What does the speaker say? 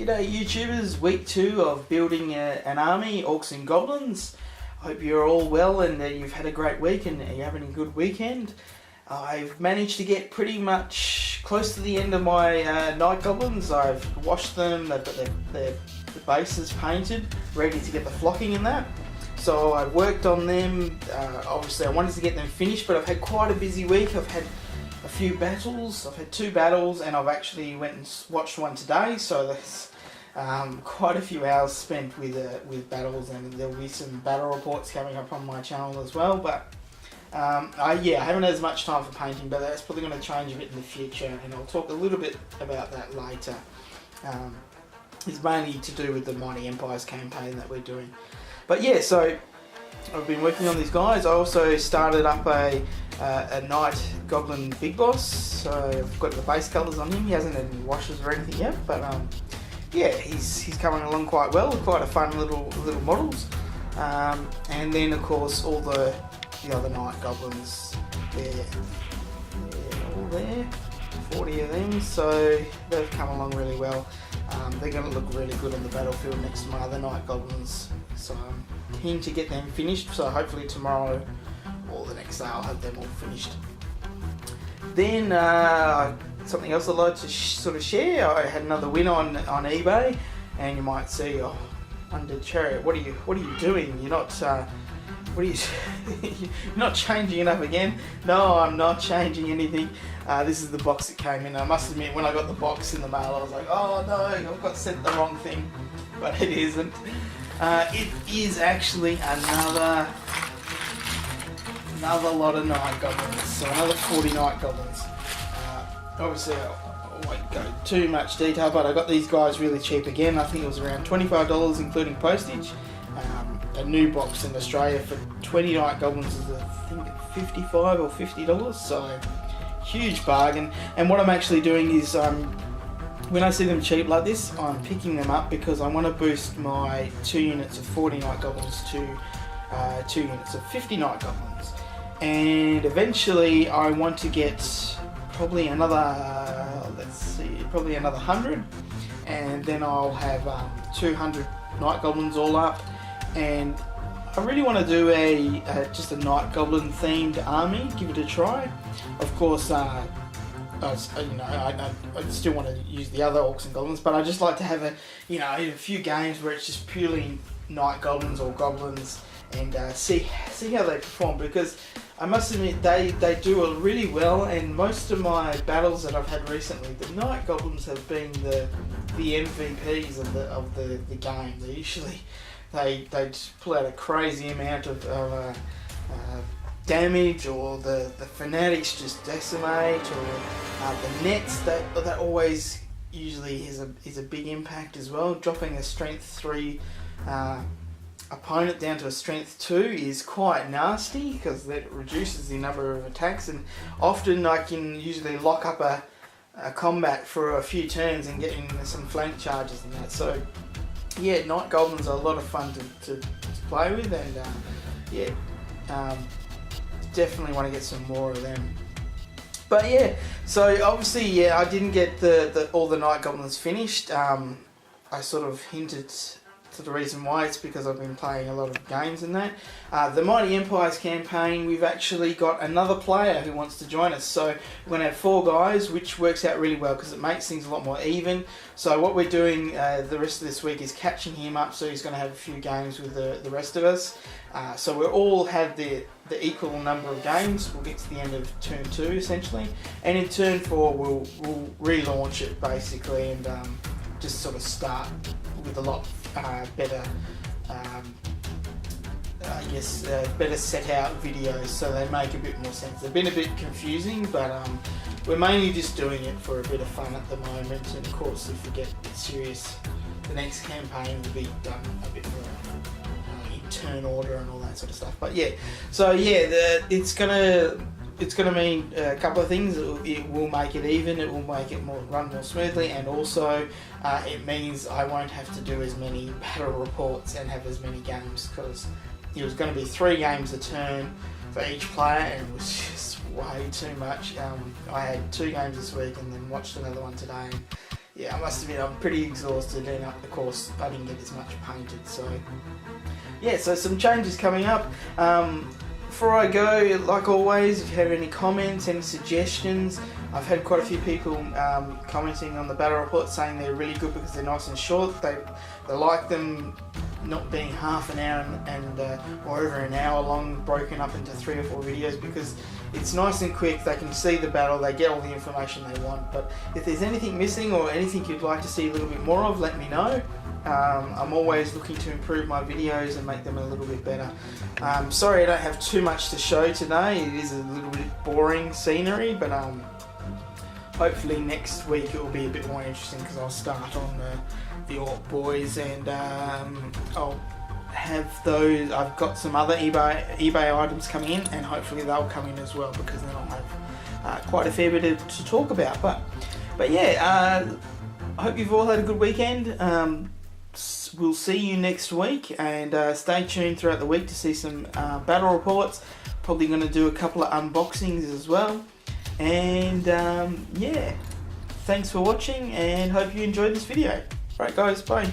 G'day YouTubers, week 2 of building an army, Orcs and Goblins. I hope you're all well and you've had a great week and you're having a good weekend. I've managed to get pretty much close to the end of my Night Goblins. I've washed them, they've got their bases painted, ready to get the flocking in that. So I've worked on them. Obviously I wanted to get them finished, but I've had quite a busy week. I've had a few battles. I've had 2 battles and I've actually went and watched one today, so there's quite a few hours spent with battles, and there'll be some battle reports coming up on my channel as well. But I haven't had as much time for painting, but that's probably going to change a bit in the future, and I'll talk a little bit about that later. It's mainly to do with the Mighty Empires campaign that we're doing. But yeah, so I've been working on these guys. I also started up a Night Goblin Big Boss, so I've got the base colours on him. He hasn't had any washes or anything yet, but yeah, he's coming along quite well. Quite a fun little models. And then of course all the other Night Goblins. They're all there. 40 of them, so they've come along really well. They're going to look really good on the battlefield next to my other Night Goblins. So I'm keen to get them finished, so hopefully tomorrow or the next day I'll have them all finished. Then something else I'd like to sort of share. I had another win on eBay, and you might see, oh, Undead Chariot, what are you doing? You're not you're not changing it up again? No, I'm not changing anything. This is the box it came in. I must admit, when I got the box in the mail, I was like, oh no, I've got sent the wrong thing, but it isn't. It is actually another lot of Night Goblins, so another 40 Night Goblins. Obviously I won't go too much detail, but I got these guys really cheap again. I think it was around $25 including postage. A new box in Australia for 20 Night Goblins is I think $55 or $50, so huge bargain. And what I'm actually doing is when I see them cheap like this, I'm picking them up because I want to boost my 2 units of 40 Night Goblins to 2 units of 50 Night Goblins. And eventually I want to get probably another, probably another 100, and then I'll have 200 Night Goblins all up. And I really want to do just a Night Goblin themed army, give it a try. Of course, I still want to use the other Orcs and Goblins, but I just like to have a few games where it's just purely Night Goblins or Goblins, and see how they perform, because I must admit they do really well. And most of my battles that I've had recently, the Night Goblins have been the MVPs of the game. They usually they pull out a crazy amount of damage, or the fanatics just decimate, or the nets that always usually is a big impact as well. Dropping a strength 3 opponent down to a strength 2 is quite nasty, because that reduces the number of attacks, and often I can usually lock up a combat for a few turns and get in some flank charges and that. So yeah, Night Goblins are a lot of fun to play with, and definitely want to get some more of them. But yeah, so obviously I didn't get all the Night Goblins finished. I sort of hinted to the reason why. It's because I've been playing a lot of games in that. The Mighty Empires campaign, we've actually got another player who wants to join us. So we're going to have 4 guys, which works out really well because it makes things a lot more even. So what we're doing the rest of this week is catching him up, so he's going to have a few games with the rest of us. So we'll all have the equal number of games. We'll get to the end of turn 2 essentially, and in turn 4 we'll relaunch it basically, and just sort of start with a lot better, better set out videos, so they make a bit more sense. They've been a bit confusing, but we're mainly just doing it for a bit of fun at the moment. And of course, if we get a bit serious, the next campaign will be done a bit more in turn order and all that sort of stuff. But yeah, so yeah, it's gonna mean a couple of things. It will make it even, it will make it run more smoothly, and also it means I won't have to do as many battle reports and have as many games, because it was going to be 3 games a turn for each player, and it was just way too much. I had 2 games this week and then watched another one today. yeah, I must admit I'm pretty exhausted, and of course I didn't get as much painted. So yeah, so some changes coming up. Before I go, like always, if you have any comments, any suggestions, I've had quite a few people commenting on the battle reports saying they're really good because they're nice and short. They like them not being half an hour or over an hour long, broken up into 3 or 4 videos, because it's nice and quick. They can see the battle, they get all the information they want. But if there's anything missing or anything you'd like to see a little bit more of, let me know. I'm always looking to improve my videos and make them a little bit better. Sorry I don't have too much to show today. It is a little bit boring scenery, but hopefully next week it will be a bit more interesting, because I'll start on the Orc Boys, and I'll have those. I've got some other eBay items coming in, and hopefully they'll come in as well, because then I'll have quite a fair bit to talk about. But yeah, I hope you've all had a good weekend. We'll see you next week, and stay tuned throughout the week to see some battle reports. Probably going to do a couple of unboxings as well. And yeah, thanks for watching, and hope you enjoyed this video. Alright guys, bye.